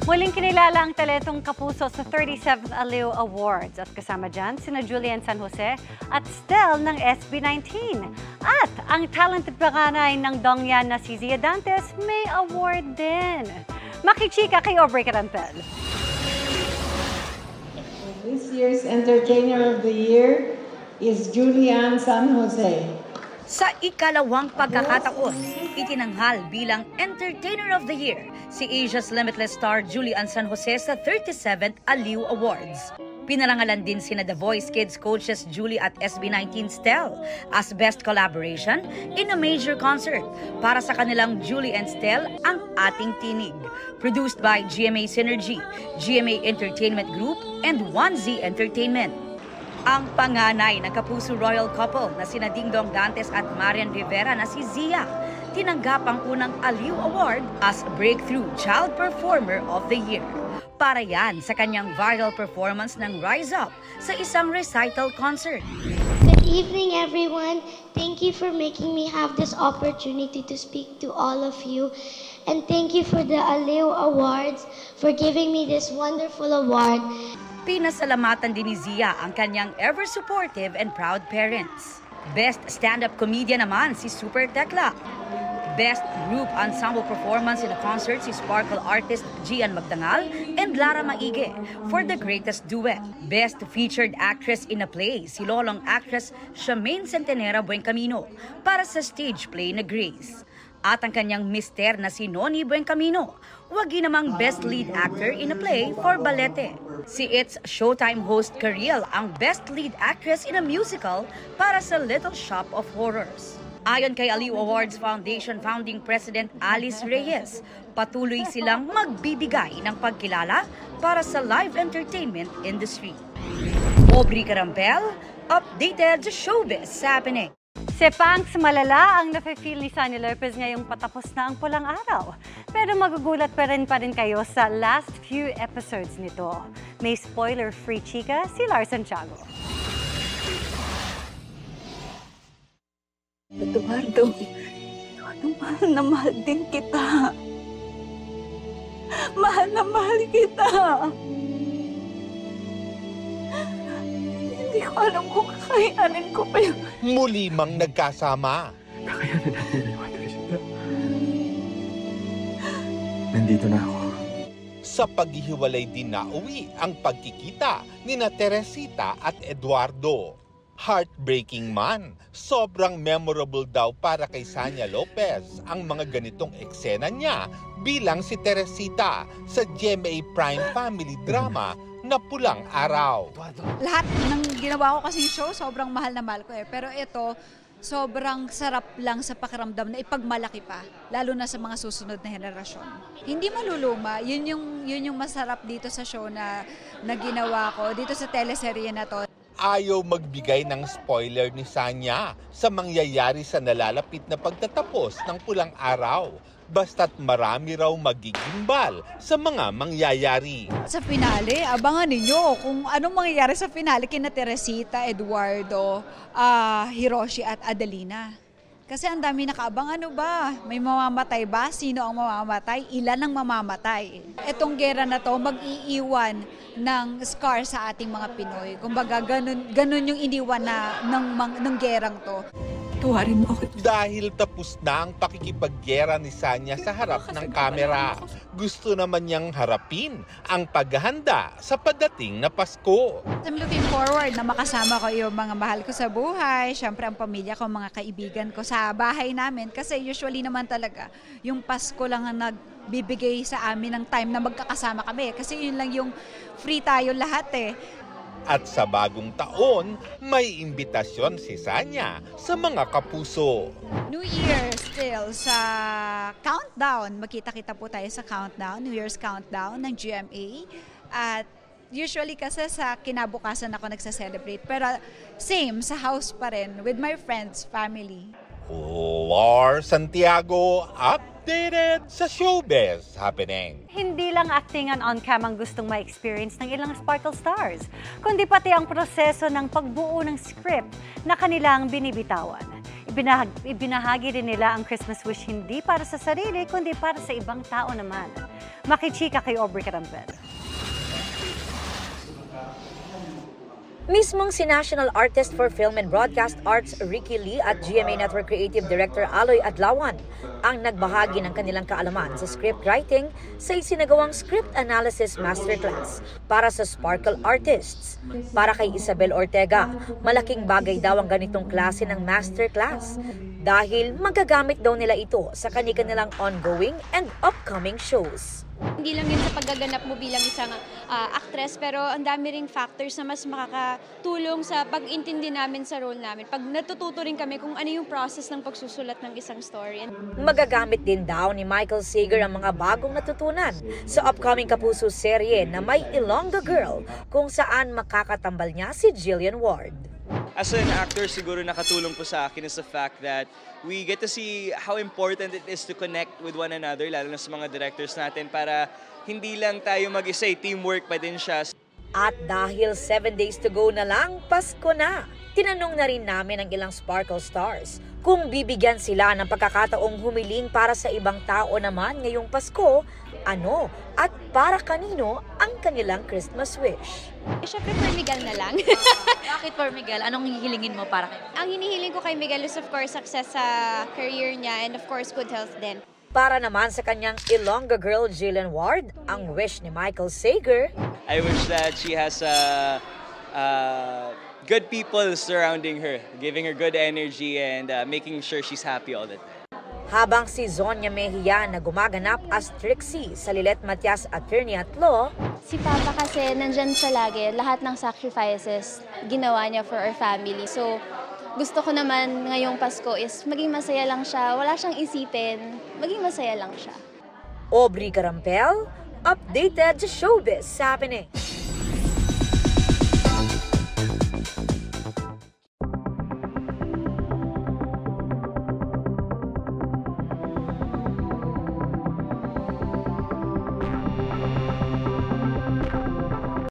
Muling kinilala ang taletong kapuso sa 37th Aliw Awards at kasama dyan sina Julian San Jose at Stel ng SB19. At ang talented panganay ng Dongyan na si Zia Dantes may award din. Makichika kay Aubrey Carampel. This year's Entertainer of the Year is Julian San Jose. Sa ikalawang pagkakataon, itinanghal bilang Entertainer of the Year si Asia's Limitless star Julian San Jose sa 37th Aliw Awards. Pinarangalan din sina The Voice Kids coaches Julie at SB19 Stel as Best Collaboration in a Major Concert para sa kanilang Julie and Stel Ang Ating Tinig. Produced by GMA Synergy, GMA Entertainment Group, and 1Z Entertainment. Ang panganay ng kapuso royal couple na sina Dingdong Dantes at Marian Rivera na si Zia, tinanggap ang unang Aliw Award as Breakthrough Child Performer of the Year. Para yan sa kanyang viral performance ng Rise Up sa isang recital concert. Good evening, everyone. Thank you for making me have this opportunity to speak to all of you. And thank you for the Aliw Awards for giving me this wonderful award. Pinasalamatan din ni Zia ang kanyang ever-supportive and proud parents. Best stand-up comedian naman si Super Tekla. Best Group Ensemble Performance in a Concert si Sparkle artist Gian Magdangal and Lara Maige for the greatest duet. Best Featured Actress in a Play si lolong actress Charmaine Centenera Buencamino para sa stage play na Grace. At ang kanyang mister na si Noni Buencamino, wagi namang Best Lead Actor in a Play for Balete. Si It's Showtime host Cariel ang Best Lead Actress in a Musical para sa Little Shop of Horrors. Ayon kay Aliw Awards Foundation Founding President Alice Reyes, patuloy silang magbibigay ng pagkilala para sa live entertainment industry. Aubrey Carampel, updated sa Showbiz Happening. Sepangs malala ang nafe-feel ni Sunny Lopez ngayong patapos na ang pulang araw. Pero magugulat pa rin kayo sa last few episodes nito. May spoiler-free chika si Lars Santiago. Eduardo, mahal na mahal din kita. Mahal na mahal kita. Hindi ko alam kung kakayanin ko pa yun. Muli mang nagkasama. Kakayanin natin ni Teresita. Nandito na ako. Sa paghihiwalay din nauwi ang pagkikita ni Teresita at Eduardo. Heartbreaking man, sobrang memorable daw para kay Sanya Lopez ang mga ganitong eksena niya bilang si Teresita sa GMA Prime family drama na Pulang Araw. Lahat ng ginawa ko kasing show, sobrang mahal na mahal ko eh. Pero ito, sobrang sarap lang sa pakiramdam na ipagmalaki pa, lalo na sa mga susunod na henerasyon. Hindi maluluma, yun yung masarap dito sa show na ginawa ko, dito sa teleserye na to. Ayaw magbigay ng spoiler ni Sanya sa mangyayari sa nalalapit na pagtatapos ng Pulang Araw. Basta't marami raw magigimbal sa mga mangyayari. Sa finale, abangan ninyo kung anong mangyayari sa finale kina Teresita, Eduardo, Hiroshi at Adelina. Kasi ang dami nakaabang, ano ba? May mamamatay ba? Sino ang mamamatay? Ilan ang mamamatay? Etong gera na to mag-iiwan ng scar sa ating mga Pinoy. Kumbaga, ganun yung iniwan ng gerang to. Tuwarin mo ako. Dahil tapos na ang pakikipaggera ni Sanya sa harap ng kamera, gusto naman niyang harapin ang paghahanda sa pagdating na Pasko. I'm looking forward na makasama ko yung mga mahal ko sa buhay, syempre ang pamilya ko, mga kaibigan ko sa bahay namin. Kasi usually naman talaga, yung Pasko lang ang nagbibigay sa amin ng time na magkakasama kami. Kasi yun lang yung free tayo lahat eh. At sa bagong taon, may imbitasyon si Sanya sa mga kapuso. New Year still sa countdown. Magkita-kita po tayo sa countdown, New Year's countdown ng GMA. At usually kasi sa kinabukasan ako nagsa-celebrate. Pero same, sa house pa rin, with my friends, family. Lars Santiago, updated sa Showbiz Happening. Hindi lang actingan on-cam ang gustong ma-experience ng ilang Sparkle stars, kundi pati ang proseso ng pagbuo ng script na kanilang binibitawan. Ibinahagi rin nila ang Christmas wish hindi para sa sarili, kundi para sa ibang tao naman. Makichika kay Aubrey Carampel. Mismong si National Artist for Film and Broadcast Arts Ricky Lee at GMA Network Creative Director Aloy Adlawan ang nagbahagi ng kanilang kaalaman sa script writing sa isinagawang script analysis masterclass para sa Sparkle Artists. Para kay Isabel Ortega, malaking bagay daw ang ganitong klase ng masterclass dahil magagamit daw nila ito sa kanilang ongoing and upcoming shows. Hindi lang yun sa paggaganap mo bilang isang actress, pero ang dami ring factors na mas makakatulong sa pag-intindi namin sa role namin. Pag natututo rin kami kung ano yung process ng pagsusulat ng isang story. Magagamit din daw ni Michael Sager ang mga bagong natutunan sa upcoming Kapuso serye na may Ilongga Girl kung saan makakatambal niya si Jillian Ward. As an actor, siguro nakatulong po sa akin is the fact that we get to see how important it is to connect with one another, lalo na sa mga directors natin, para hindi lang tayo mag-isa, teamwork pa din siya. At dahil 7 days to go na lang, Pasko na. Tinanong na rin namin ang ilang Sparkle stars kung bibigyan sila ng pagkakataong humiling para sa ibang tao naman ngayong Pasko, ano at para kanino ang kanilang Christmas wish. Siyempre for Miguel na lang. Bakit for Miguel? Anong hihilingin mo para kay? Ang hinihiling ko kay Miguel is of course success sa career niya and of course good health din. Para naman sa kanyang Ilongga Girl Jillian Ward, ang wish ni Michael Sager, I wish that she has good people surrounding her, giving her good energy and making sure she's happy all the time. habang si Zonia Mejia na gumaganap as Trixie sa Lilet Matias Attorney at Law. Si Papa kasi nandyan siya lagi, lahat ng sacrifices ginawa niya for our family. So gusto ko naman ngayong Pasko is maging masaya lang siya, wala siyang isipin, maging masaya lang siya. Aubrey Carampel, updated sa Showbiz Happening.